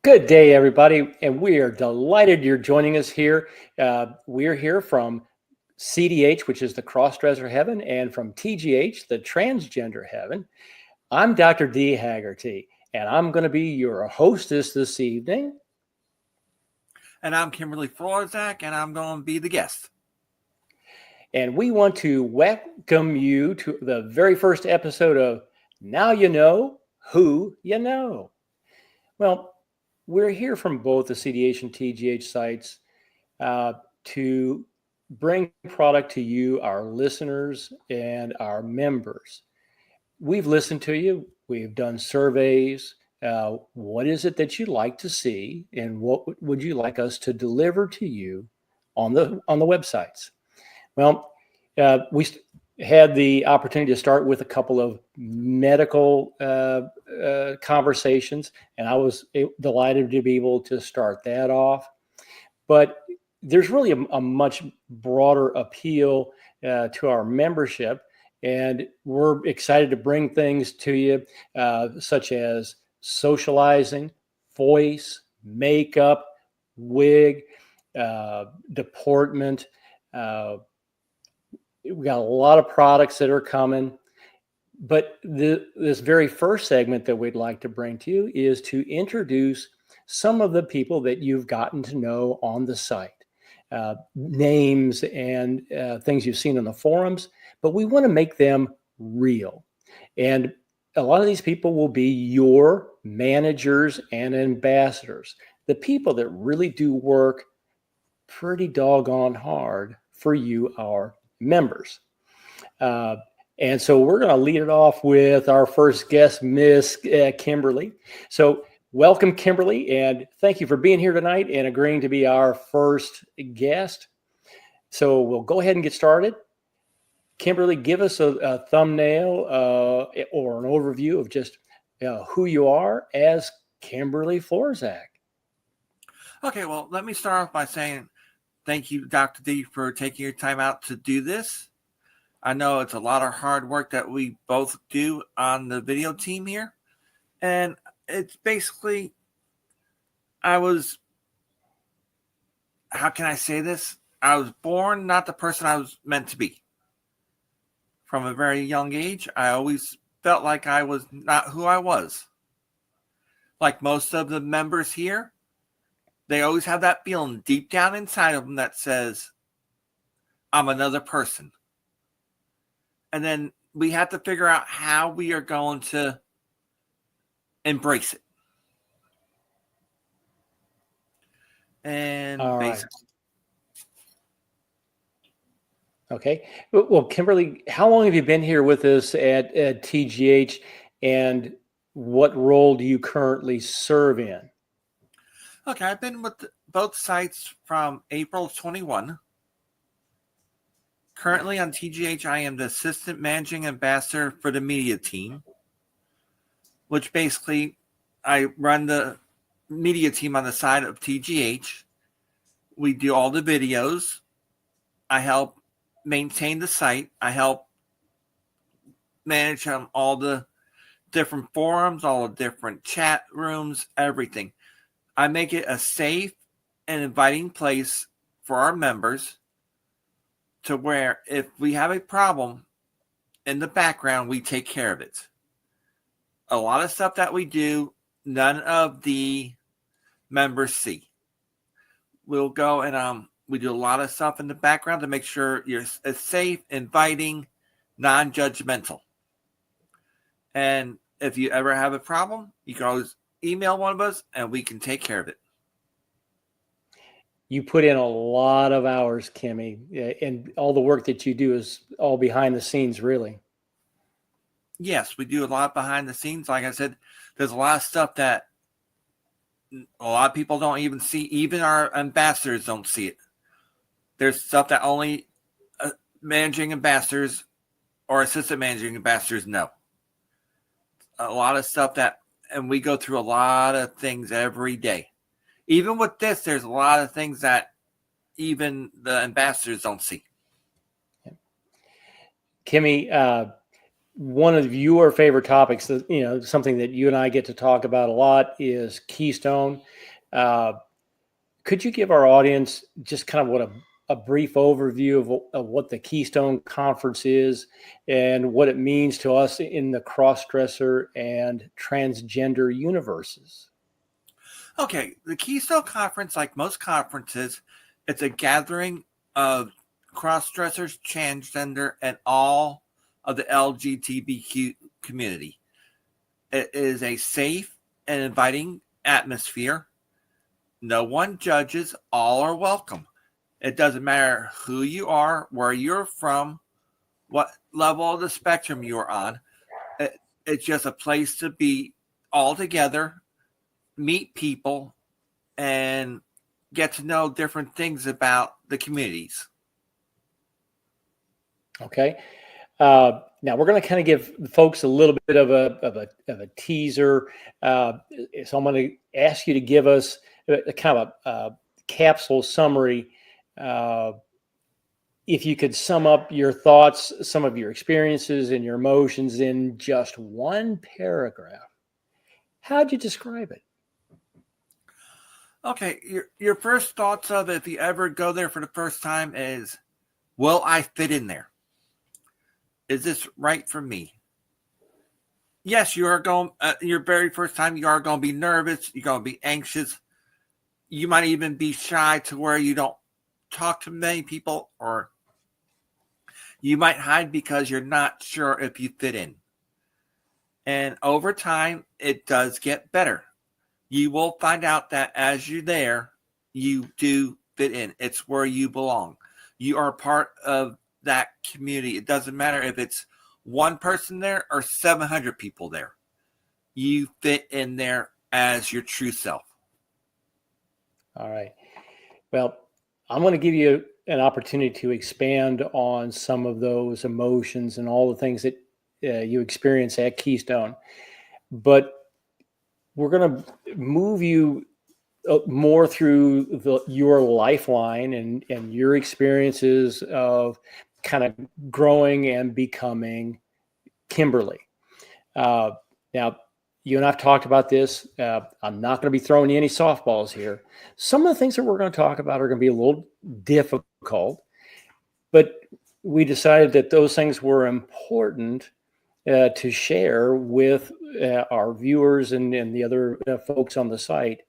Good day, everybody, and we are delighted you're joining us here. We're here from CDH, which is the Crossdresser Heaven, and from TGH, the Transgender Heaven. I'm Dr. D. Haggerty, and I'm going to be your hostess this evening. And I'm Kimberly Florzak, and I'm going to be the guest. And we want to welcome you to the very first episode of Now You Know Who You Know. Well, we're here from both the CDH and TGH sites to bring product to you, our listeners and our members. We've listened to you. We've done surveys. What is it that you'd like to see, and what would you like us to deliver to you on the websites? Well, we had the opportunity to start with a couple of medical conversations, and I was delighted to be able to start that off. But there's really a much broader appeal to our membership, and we're excited to bring things to you such as socializing, voice, makeup, wig, deportment. We got a lot of products that are coming, but this very first segment that we'd like to bring to you is to introduce some of the people that you've gotten to know on the site, names and things you've seen on the forums, but we want to make them real. And a lot of these people will be your managers and ambassadors, the people that really do work pretty doggone hard for you, our members. And so we're going to lead it off with our first guest, Miss Kimberly. So welcome, Kimberly, and thank you for being here tonight and agreeing to be our first guest. So we'll go ahead and get started. Kimberly, give us a thumbnail or an overview of just who you are as Kimberly Florzak. Okay, well, let me start off by saying thank you, Dr. D, for taking your time out to do this. I know it's a lot of hard work that we both do on the video team here. And it's basically, how can I say this? I was born not the person I was meant to be. From a very young age, I always felt like I was not who I was. Like most of the members here, they always have that feeling deep down inside of them that says, I'm another person. And then we have to figure out how we are going to embrace it. And All basically. Right. Okay. Well, Kimberly, how long have you been here with us at TGH, and what role do you currently serve in? Okay, I've been with both sites from April 21. Currently on TGH, I am the Assistant Managing Ambassador for the media team, which basically I run the media team on the side of TGH. We do all the videos. I help maintain the site. I help manage all the different forums, all the different chat rooms, everything. I make it a safe and inviting place for our members to where if we have a problem in the background, we take care of it. A lot of stuff that we do, none of the members see. We'll go and we do a lot of stuff in the background to make sure it's safe, inviting, non-judgmental. And if you ever have a problem, you can always email one of us and we can take care of it. You put in a lot of hours, Kimmie, and all the work that you do is all behind the scenes, really. Yes, we do a lot behind the scenes. Like I said, there's a lot of stuff that a lot of people don't even see. Even our ambassadors don't see it. There's stuff that only managing ambassadors or assistant managing ambassadors know. A lot of stuff and we go through a lot of things every day. Even with this, there's a lot of things that even the ambassadors don't see. Kimmie, one of your favorite topics, that something that you and I get to talk about a lot, is Keystone. Uh, could you give our audience just kind of what a brief overview of what the Keystone Conference is and what it means to us in the cross-dresser and transgender universes? Okay, the Keystone Conference, like most conferences, it's a gathering of cross-dressers, transgender, and all of the LGBTQ community. It is a safe and inviting atmosphere. No one judges, all are welcome. It doesn't matter who you are, where you're from, what level of the spectrum you're on. It's just a place to be all together, meet people, and get to know different things about the communities. Okay. Now we're going to kind of give folks a little bit of a teaser. So I'm going to ask you to give us a kind of a capsule summary. If you could sum up your thoughts, some of your experiences and your emotions in just one paragraph, how'd you describe it? Okay, your first thoughts of it, if you ever go there for the first time, is, will I fit in there? Is this right for me? Yes, you are going, your very first time, you are going to be nervous. You're going to be anxious. You might even be shy to where you don't talk to many people, or you might hide because you're not sure if you fit in. And over time, it does get better. You will find out that as you're there, you do fit in. It's where you belong. You are part of that community. It doesn't matter if it's one person there or 700 people there. You fit in there as your true self. All right. Well, I'm going to give you an opportunity to expand on some of those emotions and all the things that you experience at Keystone. But we're going to move you more through your lifeline and your experiences of kind of growing and becoming Kimberly. Now, you and I've talked about this. I'm not going to be throwing you any softballs here. Some of the things that we're going to talk about are going to be a little difficult, but we decided that those things were important to share with our viewers and the other folks on the site.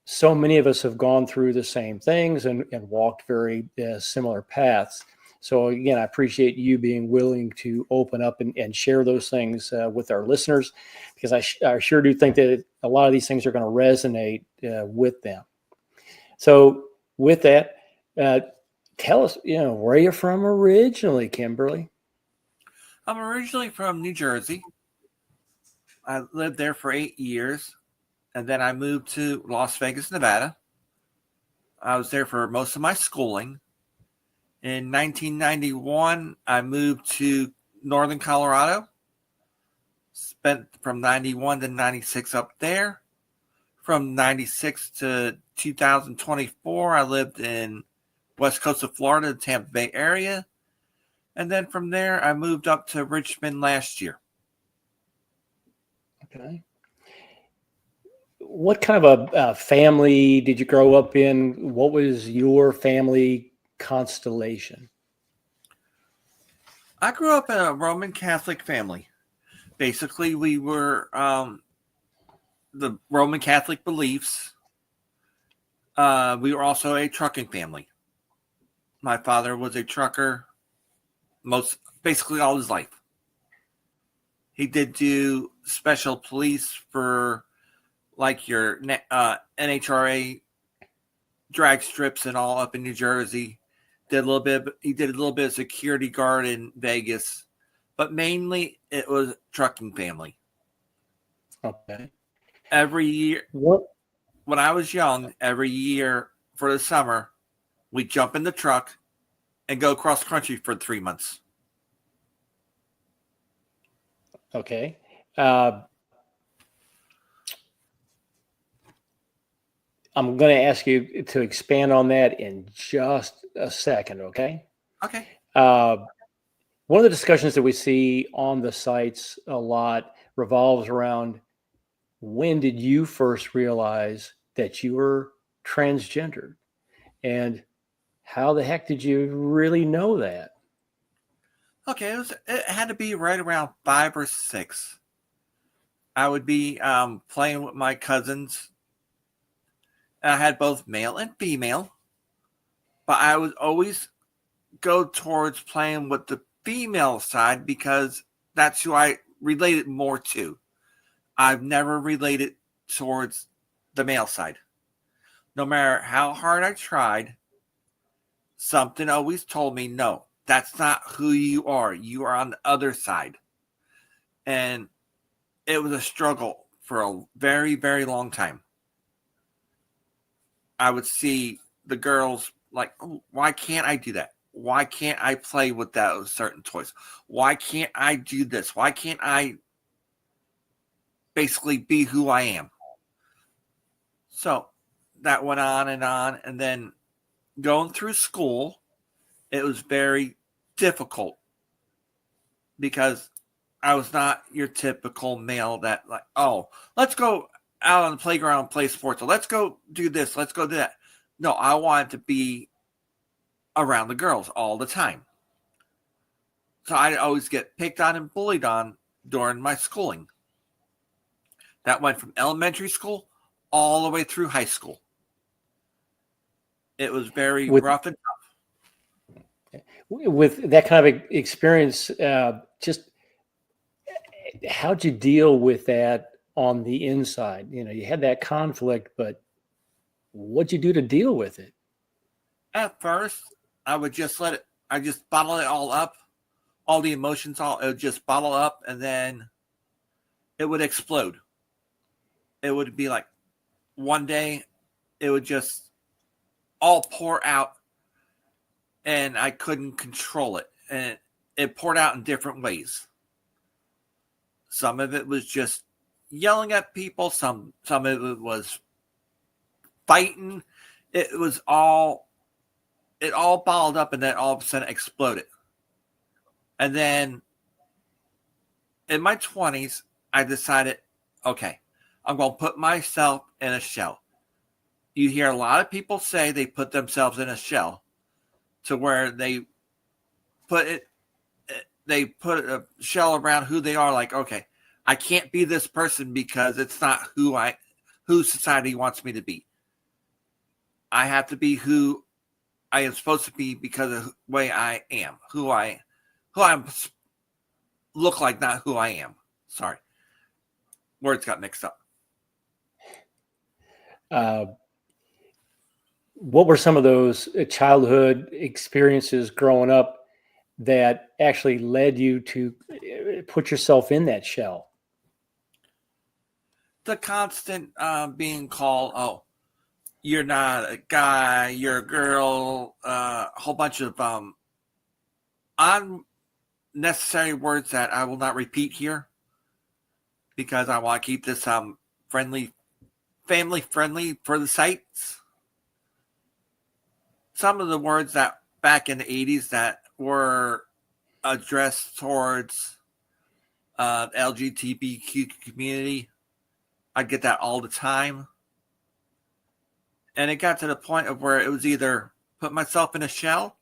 So many of us have gone through the same things and walked very similar paths. So again, I appreciate you being willing to open up and share those things with our listeners, because I sure do think that a lot of these things are going to resonate with them. So with that, tell us, where you're from originally, Kimberly. I'm originally from New Jersey. I lived there for 8 years, and then I moved to Las Vegas, Nevada. I was there for most of my schooling. In 1991, I moved to Northern Colorado. Spent from 91 to 96 up there. From 96 to 2024, I lived in west coast of Florida, the Tampa Bay area. And then from there, I moved up to Richmond last year. Okay. What kind of a family did you grow up in? What was your family constellation? I grew up in a Roman Catholic family. Basically, we were the Roman Catholic beliefs. We were also a trucking family. My father was a trucker basically all his life. He did do special police for like your NHRA drag strips and all up in New Jersey. He did a little bit of security guard in Vegas, but mainly it was trucking family. Okay. Every year, What? when I was young, every year for the summer, we'd jump in the truck and go cross country for 3 months. Okay. I'm going to ask you to expand on that in just a second. Okay. Okay. One of the discussions that we see on the sites a lot revolves around, when did you first realize that you were transgendered? And how the heck did you really know that? Okay, it had to be right around 5 or 6. I would be playing with my cousins. I had both male and female, but I would always go towards playing with the female side because that's who I related more to. I've never related towards the male side. No matter how hard I tried, something always told me, no, that's not who you are. You are on the other side. And it was a struggle for a very, very long time. I would see the girls like, oh, why can't I do that? Why can't I play with those certain toys? Why can't I do this? Why can't I basically be who I am? So that went on. And then going through school, it was very difficult because I was not your typical male that, like, oh, let's go out on the playground and play sports. Or let's go do this. Let's go do that. No, I wanted to be around the girls all the time. So I'd always get picked on and bullied on during my schooling. That went from elementary school all the way through high school. It was very rough and with that kind of experience, just how'd you deal with that on the inside? You had that conflict, but what'd you do to deal with it? At first, I would just I just bottle it all up, all the emotions, it would just bottle up, and then it would explode. It would be like one day, it would just all pour out, and I couldn't control it. And it poured out in different ways. Some of it was just yelling at people. Some of it was fighting. It all bottled up, and then all of a sudden exploded. And then in my 20s, I decided, okay, I'm going to put myself in a shell. You hear a lot of people say they put themselves in a shell, to where they put a shell around who they are. Like, okay, I can't be this person because it's not who society wants me to be. I have to be who I am supposed to be because of the way I am, who I look like, not who I am. Sorry, words got mixed up. What were some of those childhood experiences growing up that actually led you to put yourself in that shell? The constant being called, oh, you're not a guy, you're a girl, a whole bunch of unnecessary words that I will not repeat here because I want to keep this family friendly for the sites. Some of the words that back in the 80s that were addressed towards LGBTQ community, I get that all the time. And it got to the point of where it was either put myself in a shell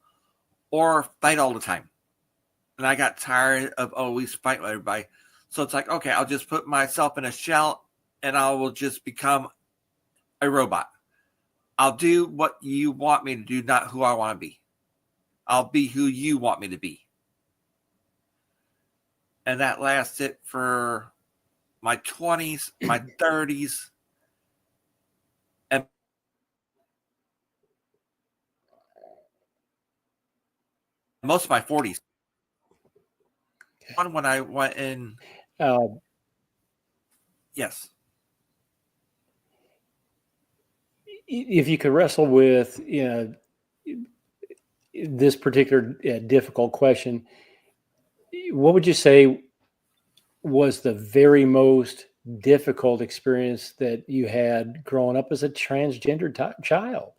or fight all the time. And I got tired of always fighting with everybody. So it's like, okay, I'll just put myself in a shell and I will just become a robot. I'll do what you want me to do, not who I want to be. I'll be who you want me to be. And that lasted for my 20s, my 30s, and most of my 40s. When I went in, yes. If you could wrestle with, this particular difficult question, what would you say was the very most difficult experience that you had growing up as a transgender child?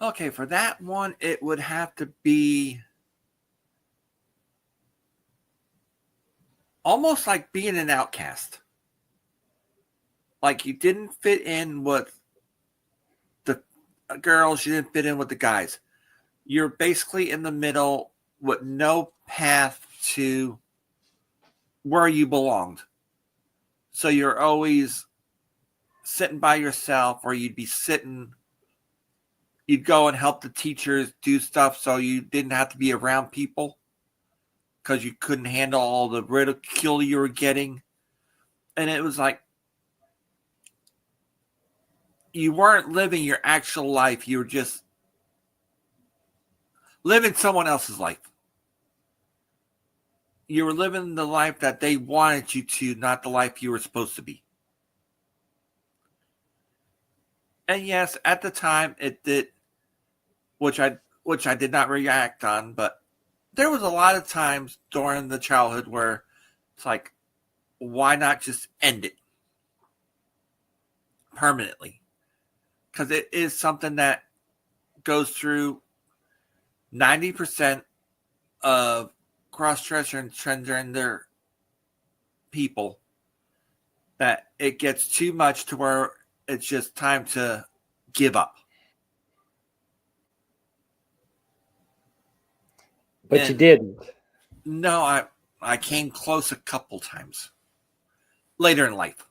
Okay, for that one, it would have to be almost like being an outcast. Like you didn't fit in with the girls, you didn't fit in with the guys. You're basically in the middle with no path to where you belonged. So you're always sitting by yourself, or you'd go and help the teachers do stuff so you didn't have to be around people because you couldn't handle all the ridicule you were getting. And it was like you weren't living your actual life. You were just living someone else's life. You were living the life that they wanted you to, not the life you were supposed to be. And yes, at the time it did, which I did not react on, but there was a lot of times during the childhood where it's like, why not just end it permanently? Because it is something that goes through 90% of cross-dresser and transgender people, that it gets too much to where it's just time to give up. But And you didn't. no, I came close a couple times later in life.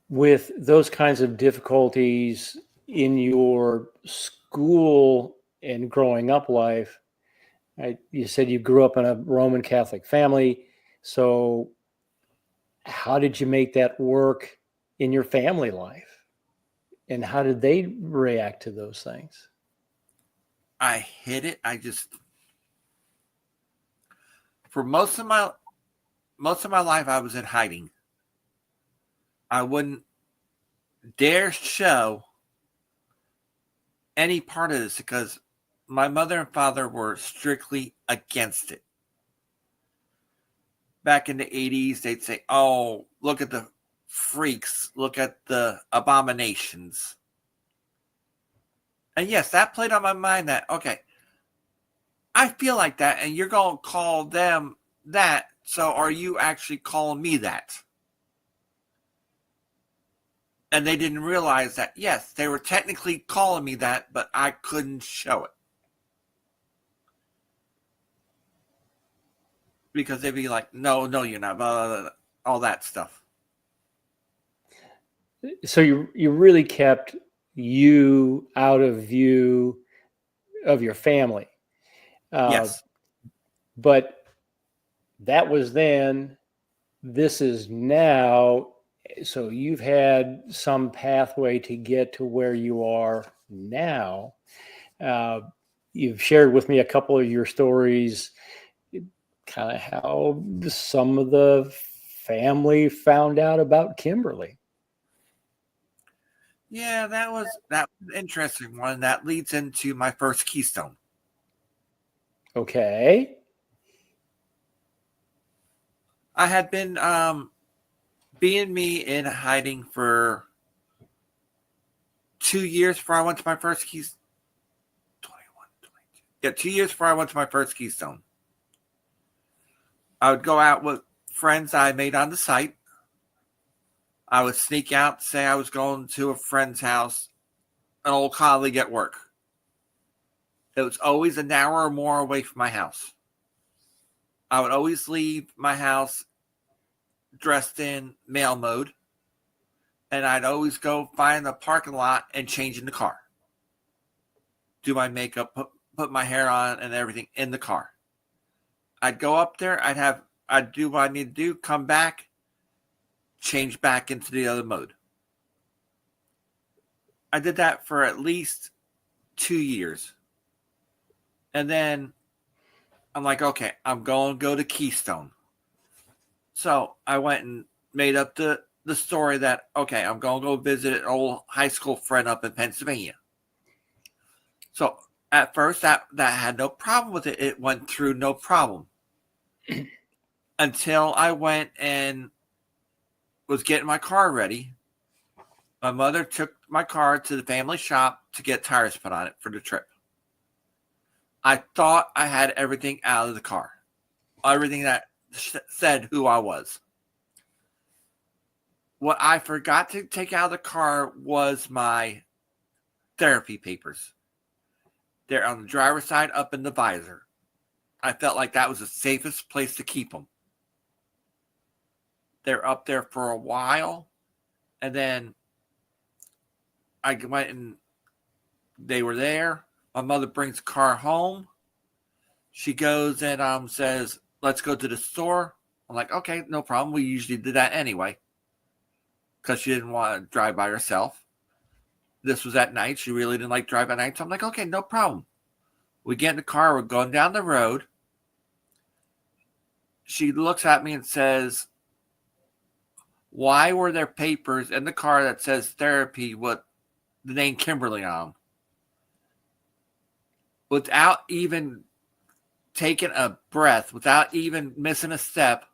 With those kinds of difficulties in your school and growing up life, you said you grew up in a Roman Catholic family. So, how did you make that work in your family life? And how did they react to those things? I hid it. For most of my life I was in hiding. I wouldn't dare show any part of this because my mother and father were strictly against it. Back in the 80s, they'd say, oh, look at the freaks, look at the abominations. And yes, that played on my mind that, okay, I feel like that, and you're going to call them that, so are you actually calling me that? And they didn't realize that, yes, they were technically calling me that, but I couldn't show it. Because they'd be like, no, you're not, blah, blah, blah, all that stuff. So you really kept you out of view of your family. Yes. But that was then. This is now. So you've had some pathway to get to where you are now. You've shared with me a couple of your stories, kind of how some of the family found out about Kimberly. Yeah, that was an interesting one. That leads into my first Keystone. Okay. I had been being me in hiding for 2 years before I went to my first Keystone. 21, 22. Yeah, 2 years before I went to my first Keystone. I would go out with friends I made on the site. I would sneak out, say I was going to a friend's house, an old colleague at work. It was always an hour or more away from my house. I would always leave my house dressed in male mode, and I'd always go find the parking lot and change in the car. Do my makeup, put my hair on and everything in the car. I'd go up there, I'd do what I need to do, come back, change back into the other mode. I did that for at least 2 years. And then I'm like, okay, I'm going to go to Keystone. So I went and made up the story that, okay, I'm going to go visit an old high school friend up in Pennsylvania. So at first that had no problem with it. It went through no problem. Until I went and was getting my car ready. My mother took my car to the family shop to get tires put on it for the trip. I thought I had everything out of the car, everything that said who I was. What I forgot to take out of the car was my therapy papers. They're on the driver's side up in the visor. I felt like that was the safest place to keep them. They're up there for a while, and then I went and they were there. My mother brings the car home. She goes and says, let's go to the store. I'm like, okay, no problem. We usually did that anyway because she didn't want to drive by herself. This was at night. She really didn't like drive at night. So I'm like, okay, no problem. We get in the car. We're going down the road. She looks at me and says, why were there papers in the car that says therapy with the name Kimberly on them? Without even taking a breath, without even missing a step,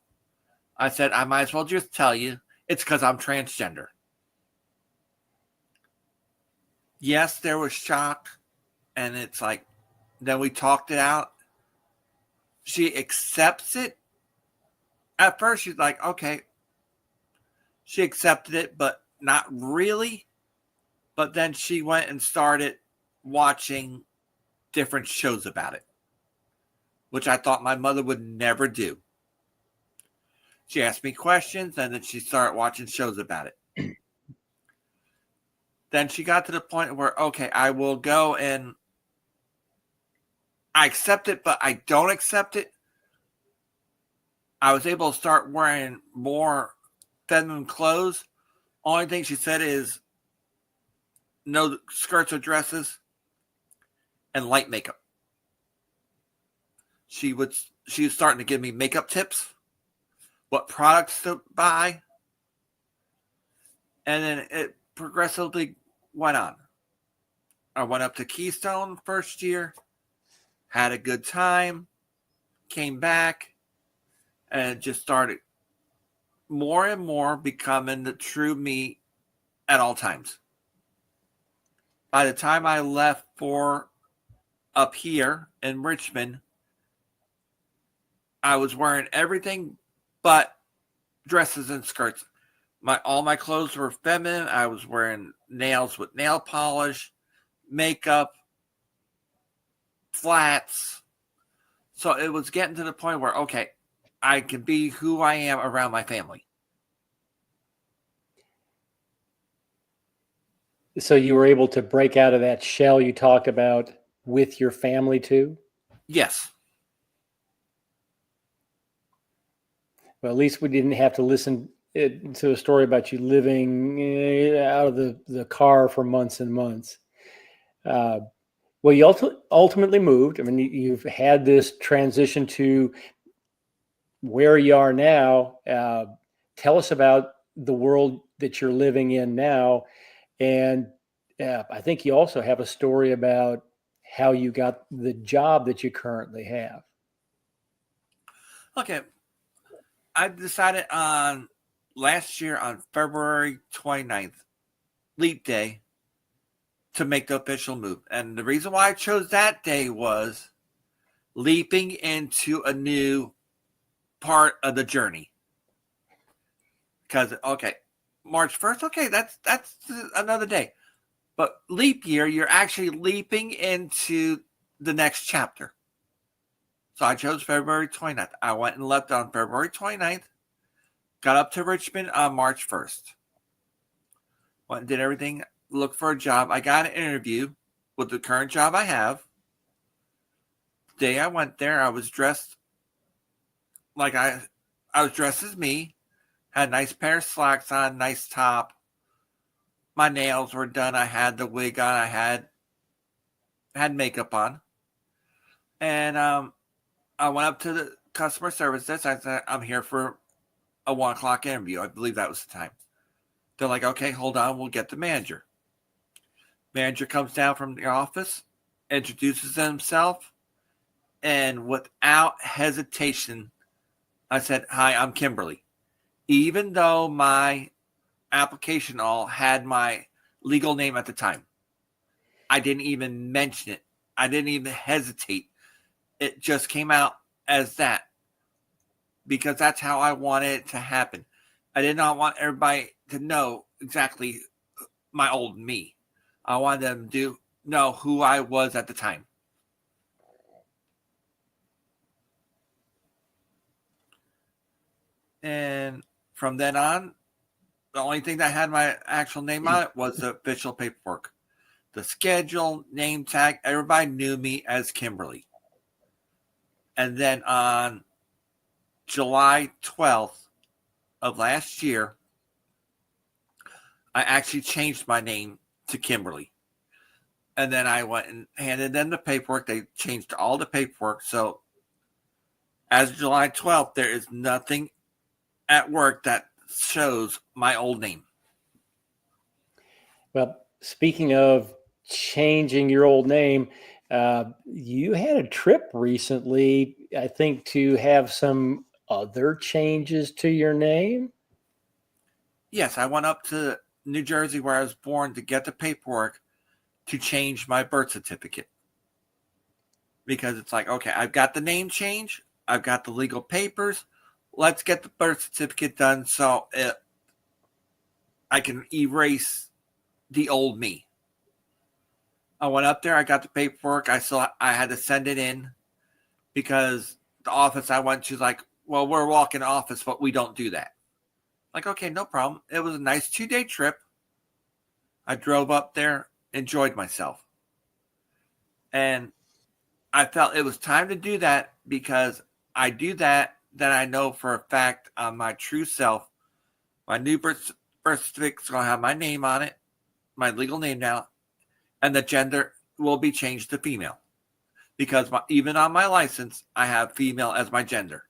I said, I might as well just tell you, it's because I'm transgender. Yes, there was shock, and it's like, then we talked it out. She accepts it. At first, she's like, okay. She accepted it, but not really. But then she went and started watching different shows about it, which I thought my mother would never do. She asked me questions, and then she started watching shows about it. Then she got to the point where, okay, I will go and I accept it, but I don't accept it. I was able to start wearing more feminine clothes. Only thing she said is no skirts or dresses and light makeup. She was starting to give me makeup tips, what products to buy, and then it progressively went on. I went up to Keystone first year, had a good time, came back, and it just started more and more becoming the true me at all times. By the time I left for up here in Richmond, I was wearing everything but dresses and skirts. All my clothes were feminine. I was wearing nails with nail polish, makeup, flats. So it was getting to the point where, okay, I can be who I am around my family. So you were able to break out of that shell you talked about with your family too? Yes. Well, at least we didn't have to listen to a story about you living out of the car for months and months. Well, you ultimately moved. I mean, you've had this transition to where you are now. Tell us about the world that you're living in now. And I think you also have a story about how you got the job that you currently have. Okay. I decided on last year on February 29th, Leap Day, to make the official move. And the reason why I chose that day was leaping into a new part of the journey. Because, okay, March 1st, okay, that's another day. But leap year, you're actually leaping into the next chapter. So I chose February 29th. I went and left on February 29th. Got up to Richmond on March 1st. Went and did everything, looked for a job. I got an interview with the current job I have. The day I went there, I was dressed like I was dressed as me. Had a nice pair of slacks on, nice top. My nails were done. I had the wig on. I had makeup on. And I went up to the customer service desk. I said, I'm here for a 1 o'clock interview. I believe that was the time. They're like, okay, hold on. We'll get the manager. Manager comes down from the office, introduces himself, and without hesitation, I said, hi, I'm Kimberly. Even though my application all had my legal name at the time. I didn't even mention it. I didn't even hesitate. It just came out as that because that's how I wanted it to happen. I did not want everybody to know exactly my old me. I wanted them to know who I was at the time. And from then on, the only thing that had my actual name on it was the official paperwork. The schedule, name tag, everybody knew me as Kimberly. And then on July 12th of last year, I actually changed my name to Kimberly. And then I went and handed them the paperwork. They changed all the paperwork. So as of July 12th, there is nothing at work that shows my old name. Well, speaking of changing your old name, you had a trip recently, I think, to have some other changes to your name. Yes, I went up to New Jersey where I was born to get the paperwork to change my birth certificate. Because it's like, okay, I've got the name change. I've got the legal papers. Let's get the birth certificate done so I can erase the old me. I went up there. I got the paperwork. I had to send it in because the office I went to is like, well, we're a walk-in office, but we don't do that. Like, okay, no problem. It was a nice 2-day trip. I drove up there, enjoyed myself. And I felt it was time to do that because I do that, then I know for a fact on my true self, my new birth certificate is going to have my name on it, my legal name now, and the gender will be changed to female. Because even on my license, I have female as my gender.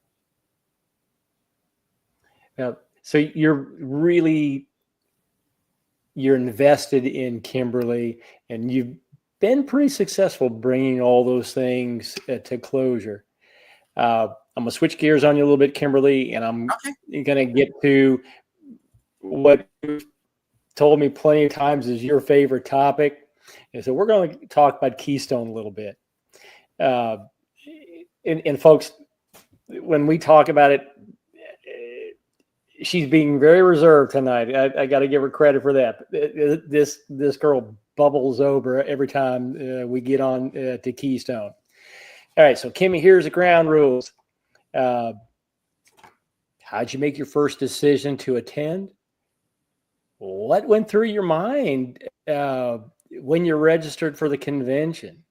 So you're invested in Kimberly, and you've been pretty successful bringing all those things to closure. I'm gonna switch gears on you a little bit, Kimberly, and I'm gonna get to what you've told me plenty of times is your favorite topic. And so we're going to talk about Keystone a little bit. And folks, when we talk about it, she's being very reserved tonight. I got to give her credit for that. This girl bubbles over every time we get on to Keystone. All right, so Kimmie, here's the ground rules. How'd you make your first decision to attend? What went through your mind when you registered for the convention?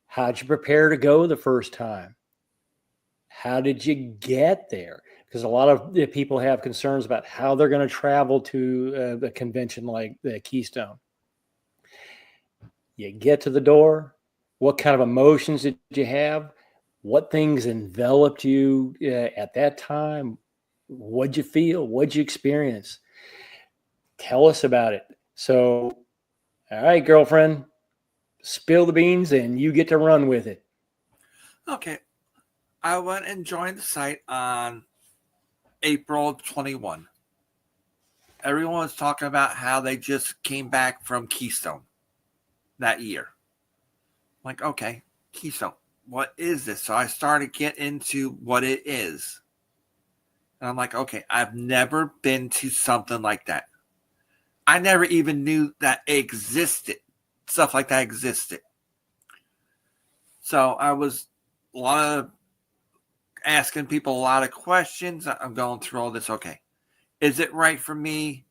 How'd you prepare to go the first time? How did you get there? Because a lot of people have concerns about how they're going to travel to a convention like the Keystone. You get to the door. What kind of emotions did you have? What things enveloped you at that time? What'd you feel? What'd you experience? Tell us about it. So, all right, girlfriend, spill the beans and you get to run with it. Okay. I went and joined the site on April 21. Everyone was talking about how they just came back from Keystone that year. I'm like, okay, Keystone, what is this? So I started to get into what it is. And I'm like, okay, I've never been to something like that. I never even knew that it existed. Stuff like that existed. So I was a lot of asking people a lot of questions. I'm going through all this. Okay, is it right for me?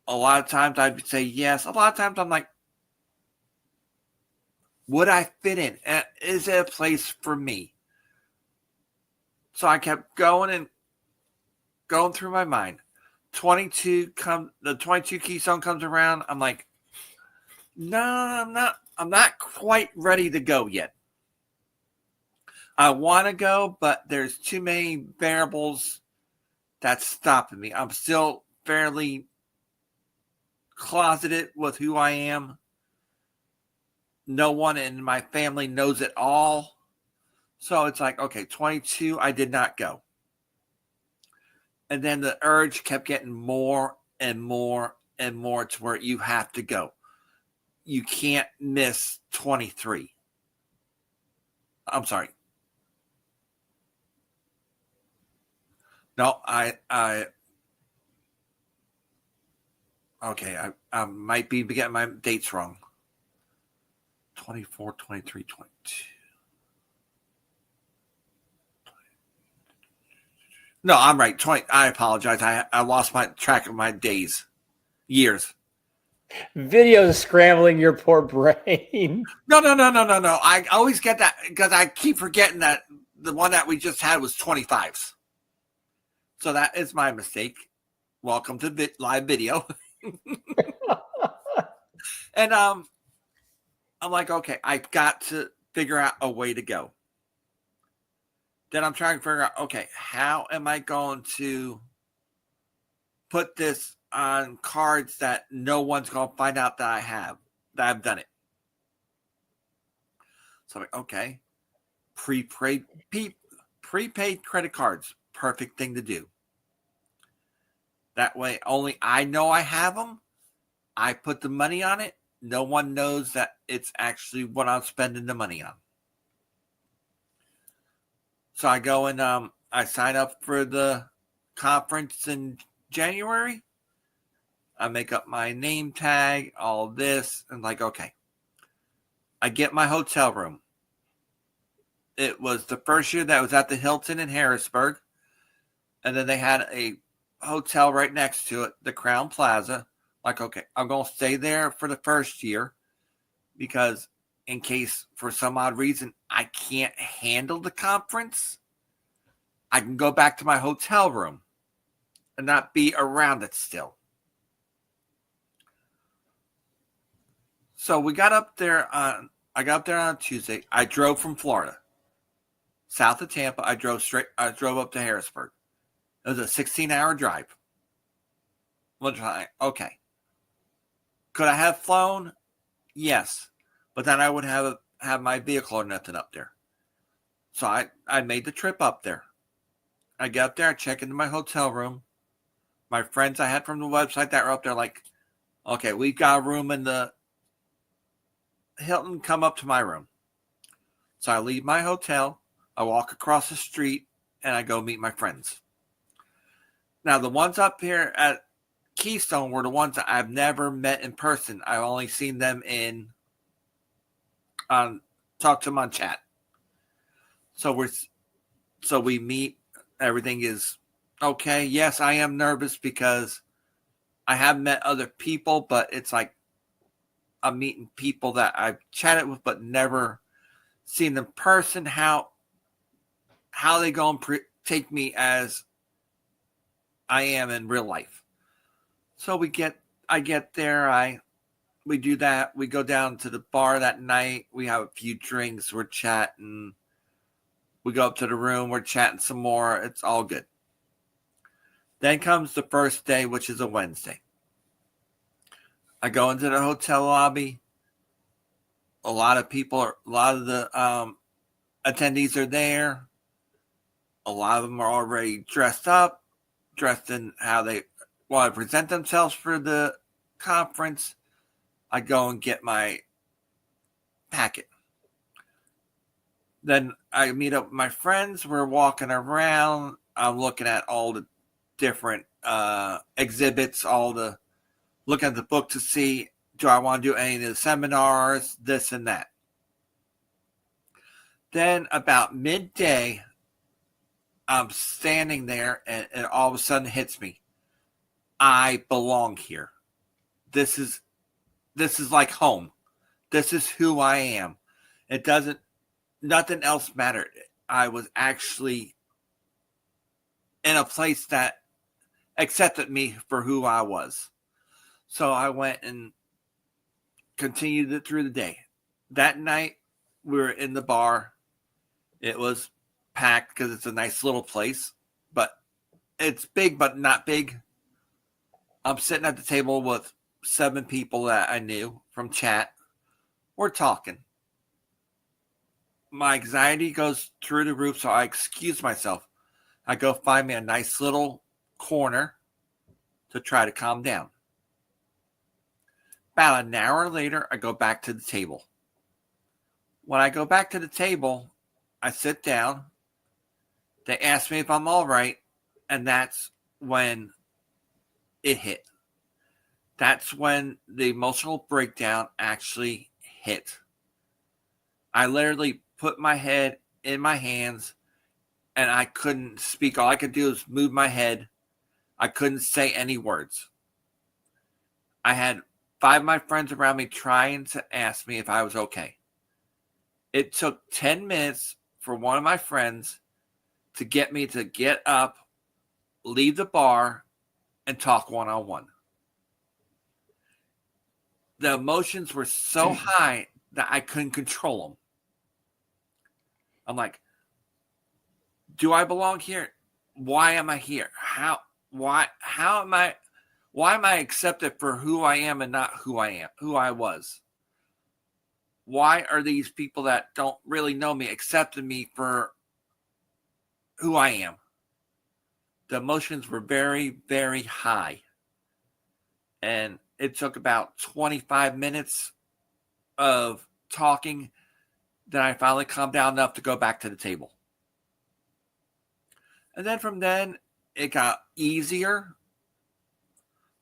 A lot of times I'd say yes. A lot of times I'm like, would I fit in? Is it a place for me? So I kept going and going through my mind. The 22 Keystone comes around. I'm like, no, I'm not quite ready to go yet. I want to go, but there's too many variables that's stopping me. I'm still fairly closeted with who I am. No one in my family knows it all. So it's like, okay, 22, I did not go. And then the urge kept getting more and more and more to where you have to go. You can't miss 23. I'm sorry. No, okay, I might be getting my dates wrong. 24, 23, 22. No, I'm right. 20. I apologize. I lost my track of my days, years. Video scrambling your poor brain. No. I always get that because I keep forgetting that the one that we just had was 25s. So that is my mistake. Welcome to live video. And I'm like, okay, I got to figure out a way to go. Then I'm trying to figure out, okay, how am I going to put this on cards that no one's going to find out that I've done it. So I'm like, okay, prepaid credit cards, perfect thing to do. That way, only I know I have them. I put the money on it. No one knows that it's actually what I'm spending the money on. So I go and I sign up for the conference in January. I make up my name tag, all this, and like, okay. I get my hotel room. It was the first year that was at the Hilton in Harrisburg. And then they had a hotel right next to it, the Crown Plaza. Like, okay, I'm going to stay there for the first year because in case for some odd reason I can't handle the conference, I can go back to my hotel room and not be around it still. So I got up there on Tuesday. I drove from Florida, south of Tampa. I drove up to Harrisburg. It was a 16-hour drive. Okay. Could I have flown? Yes. But then I would have my vehicle or nothing up there. So I made the trip up there. I get up there, I check into my hotel room. My friends I had from the website that were up there like, okay, we've got a room in the Hilton, come up to my room. So I leave my hotel, I walk across the street, and I go meet my friends. Now, the ones up here at Keystone were the ones that I've never met in person. I've only seen them talk to them on chat. So we meet. Everything is okay. Yes, I am nervous because I have met other people, but it's like I'm meeting people that I've chatted with but never seen in person. How they go and take me as I am in real life. So I get there. We do that. We go down to the bar that night. We have a few drinks. We're chatting. We go up to the room. We're chatting some more. It's all good. Then comes the first day, which is a Wednesday. I go into the hotel lobby. A lot of the attendees are there. A lot of them are already dressed in how they want to present themselves for the conference. I go and get my packet. Then I meet up with my friends. We're walking around. I'm looking at all the different exhibits, look at the book to see, do I want to do any of the seminars, this and that. Then about midday, I'm standing there and all of a sudden it hits me. I belong here. This is like home. This is who I am. Nothing else mattered. I was actually in a place that accepted me for who I was. So I went and continued it through the day. That night, we were in the bar. It was packed because it's a nice little place, but it's big, but not big. I'm sitting at the table with 7 people that I knew from chat. We're talking. My anxiety goes through the roof, so I excuse myself. I go find me a nice little corner to try to calm down. About an hour later, I go back to the table. When I go back to the table, I sit down. They ask me if I'm all right, and that's when it hit. That's when the emotional breakdown actually hit. I literally put my head in my hands, and I couldn't speak. All I could do was move my head. I couldn't say any words. I had 5 of my friends around me trying to ask me if I was okay. It took 10 minutes for one of my friends to get me to get up, leave the bar, and talk one-on-one. The emotions were so high that I couldn't control them. I'm like, do I belong here? Why am I here? Why am I accepted for who I am and not who I was? Why are these people that don't really know me accepting me for who I am? The emotions were very, very high. And it took about 25 minutes of talking. Then I finally calmed down enough to go back to the table. And then from then, it got easier.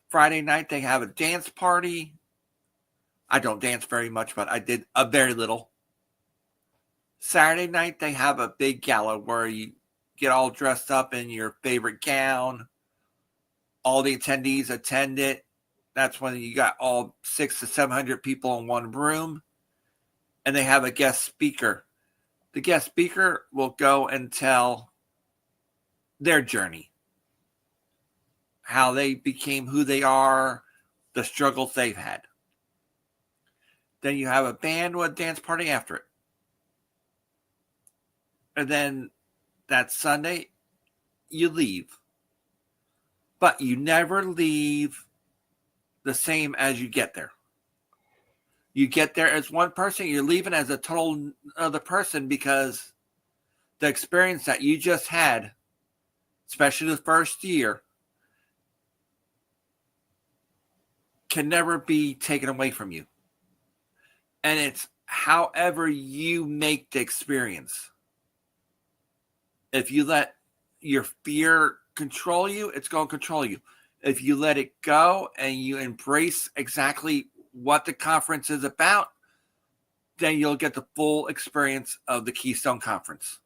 Friday night, they have a dance party. I don't dance very much, but I did a very little. Saturday night, they have a big gala where you get all dressed up in your favorite gown. All the attendees attend it. That's when you got all 600 to 700 people in one room. And they have a guest speaker. The guest speaker will go and tell their journey. How they became who they are, the struggles they've had. Then you have a band with a dance party after it. And then that Sunday, you leave. But you never leave the same as you get there. You get there as one person, you're leaving as a total other person because the experience that you just had, especially the first year, can never be taken away from you. And it's however you make the experience. If you let your fear control you, it's going to control you. If you let it go and you embrace exactly what the conference is about, then you'll get the full experience of the Keystone Conference.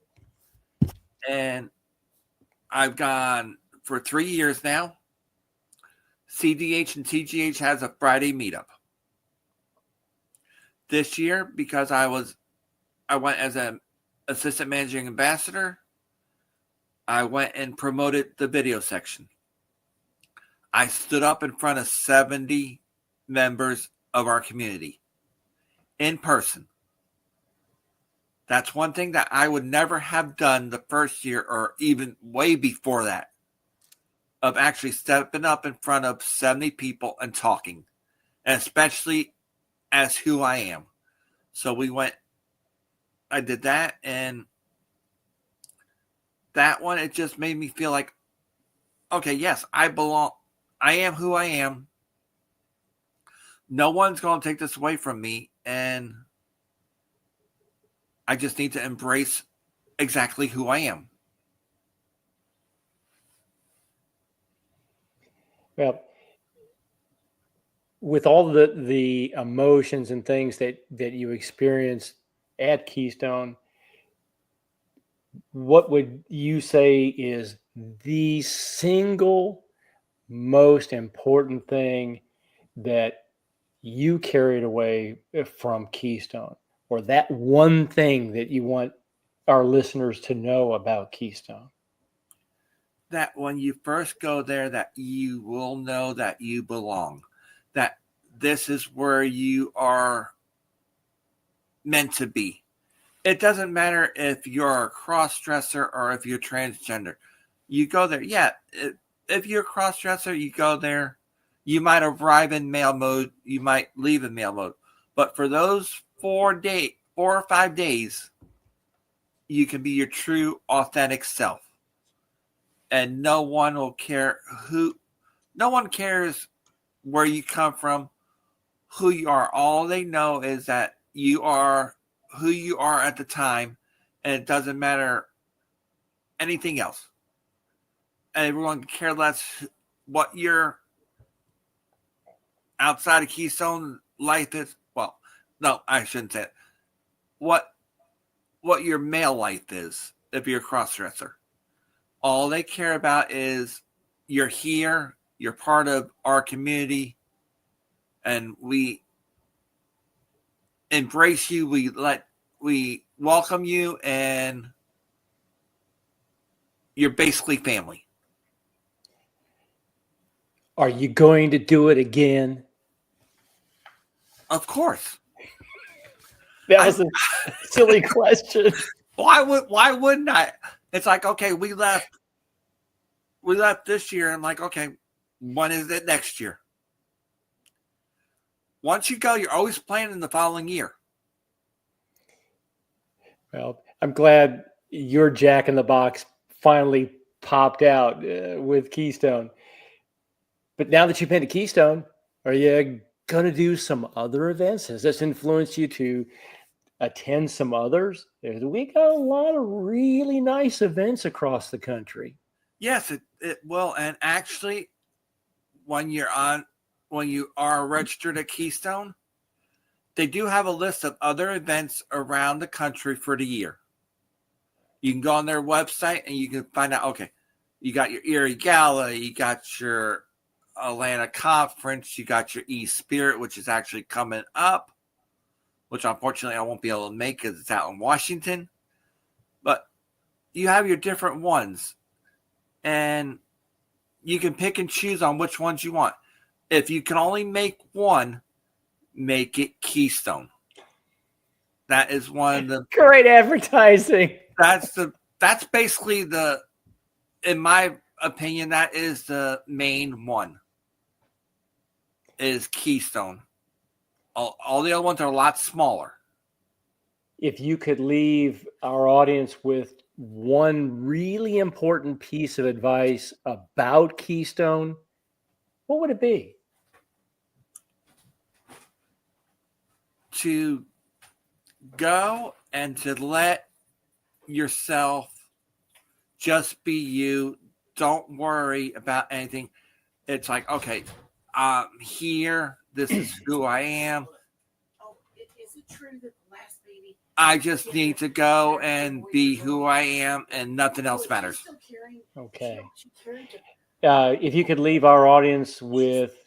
And I've gone for 3 years now. CDH and TGH has a Friday meetup. This year, because I went as an assistant managing ambassador, I went and promoted the video section. I stood up in front of 70 members of our community in person. That's one thing that I would never have done the first year or even way before that, of actually stepping up in front of 70 people and talking, and especially as who I am. So I did that, and that one, it just made me feel like, okay, yes, I belong. I am who I am. No one's going to take this away from me, and I just need to embrace exactly who I am. Well, with all the emotions and things that you experienced at Keystone, what would you say is the single most important thing that you carried away from Keystone, or that one thing that you want our listeners to know about Keystone? That when you first go there, that you will know that you belong, that this is where you are meant to be. It doesn't matter if you're a cross-dresser or if you're transgender. You go there. Yeah, if you're a cross-dresser, you go there. You might arrive in male mode. You might leave in male mode. But for those 4 or 5 days, you can be your true, authentic self. and no one will care no one cares where you come from, who you are. All they know is that you are who you are at the time, and it doesn't matter anything else. And everyone can care less what your outside of Keystone life is. Well, no, I shouldn't say it. What your male life is if you're a crossdresser. All they care about is you're here, you're part of our community, and we embrace you, we welcome you, and you're basically family. Are you going to do it again? Of course. That was a silly question. Why wouldn't I? It's like, okay, we left this year. I'm like, okay, when is it next year? Once you go, you're always planning the following year. Well, I'm glad your Jack in the Box finally popped out with Keystone. But now that you've been to Keystone, are you going to do some other events? Has this influenced you to attend some others? We got a lot of really nice events across the country. Yes, it will. And actually, when you are registered at Keystone, they do have a list of other events around the country for the year. You can go on their website and you can find out, okay, you got your Erie Gala, you got your Atlanta Conference, you got your E-Spirit, which is actually coming up, which unfortunately I won't be able to make because it's out in Washington. But you have your different ones, and you can pick and choose on which ones you want. If you can only make one, make it Keystone. That is one of the great advertising. That's basically in my opinion, that is the main one. Is Keystone. All the other ones are a lot smaller. If you could leave our audience with one really important piece of advice about Keystone, what would it be? To go and to let yourself just be you. Don't worry about anything. It's like, okay, I'm here. This is who I am. Is it true that the last baby? I just need to go and be who I am, and nothing else matters. Okay. If you could leave our audience with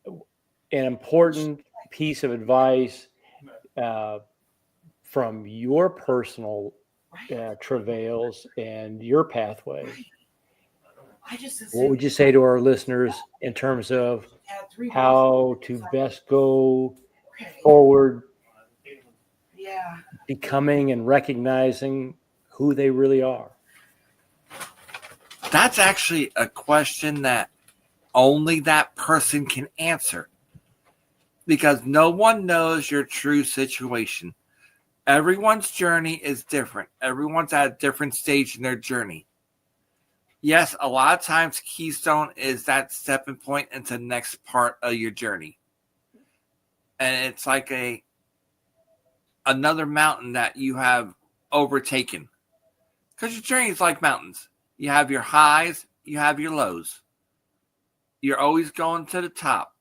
an important piece of advice from your personal travails and your pathway, what would you say to our listeners in terms of how to best go forward, becoming and recognizing who they really are? That's actually a question that only that person can answer, because no one knows your true situation. Everyone's journey is different. Everyone's at a different stage in their journey. Yes, a lot of times Keystone is that stepping point into the next part of your journey. And it's like another mountain that you have overtaken. Because your journey is like mountains. You have your highs, you have your lows. You're always going to the top.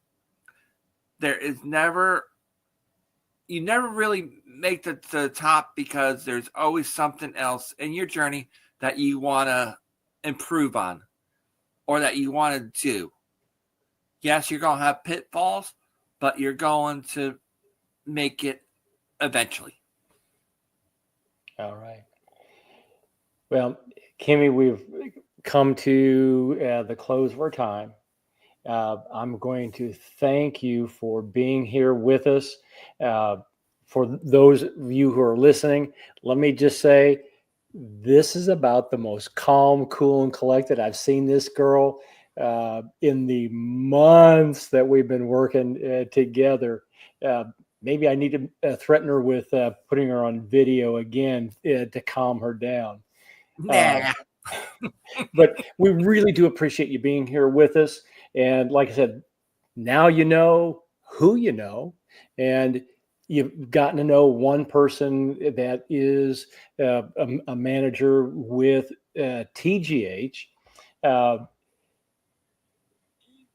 You never really make it to the top, because there's always something else in your journey that you want to improve on or that you want to do. Yes, you're going to have pitfalls, but you're going to make it eventually. All right. Well, Kimmie, we've come to the close of our time. I'm going to thank you for being here with us. For those of you who are listening, let me just say, this is about the most calm, cool, and collected I've seen this girl in the months that we've been working together. Maybe I need to threaten her with putting her on video again to calm her down. Nah. But we really do appreciate you being here with us. And like I said, now you know who you know, and you've gotten to know one person that is a manager with TGH. Uh,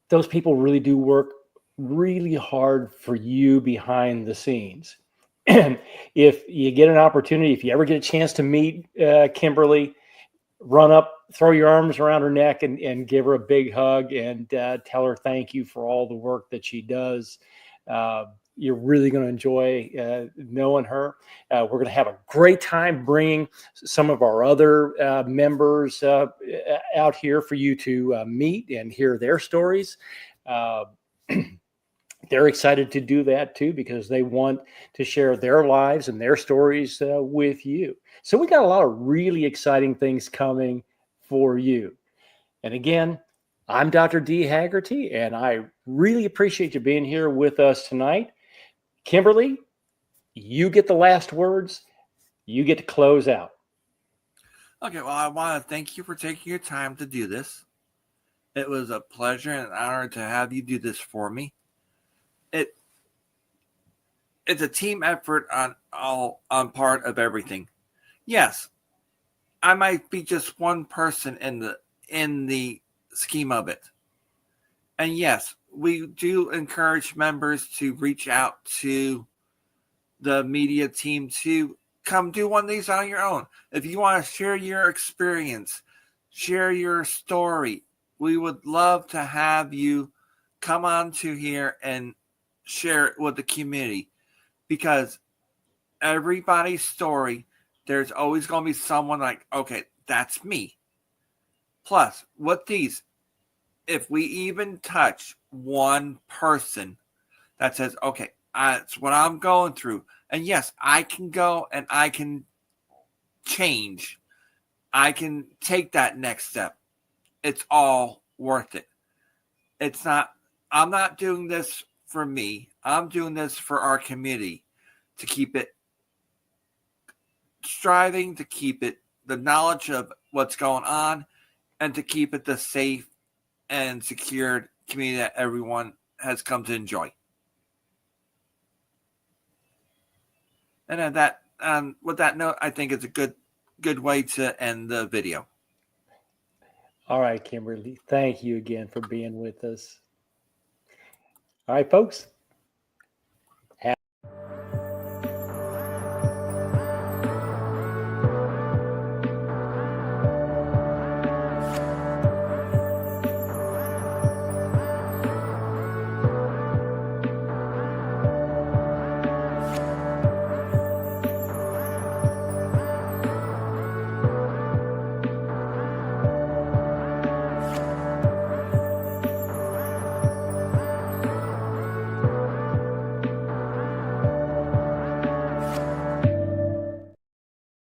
those people really do work really hard for you behind the scenes. And if you get an opportunity, if you ever get a chance to meet Kimberly, run up, throw your arms around her neck, and give her a big hug, and tell her thank you for all the work that she does. Uh, you're really going to enjoy knowing her. We're going to have a great time bringing some of our other members out here for you to meet and hear their stories. Uh, they're excited to do that too, because they want to share their lives and their stories with you. So we got a lot of really exciting things coming for you. And again, I'm Dr. D. Haggerty, and I really appreciate you being here with us tonight. Kimberly, you get the last words. You get to close out. Okay, well, I want to thank you for taking your time to do this. It was a pleasure and an honor to have you do this for me. It's a team effort on part of everything. Yes, I might be just one person in the scheme of it. And yes, we do encourage members to reach out to the media team to come do one of these on your own. If you want to share your experience, share your story, we would love to have you come on to here and share it with the community, because everybody's story, there's always going to be someone like, okay, that's me. Plus, with these, if we even touch one person that says, okay, that's what I'm going through, and yes, I can go and I can change, I can take that next step, it's all worth it. It's not, I'm not doing this for me, I'm doing this for our community, to keep it striving, to keep it the knowledge of what's going on, and to keep it the safe and secured community that everyone has come to enjoy. And at that, with that note, I think it's a good way to end the video. All right, Kimberly, thank you again for being with us. All right, folks,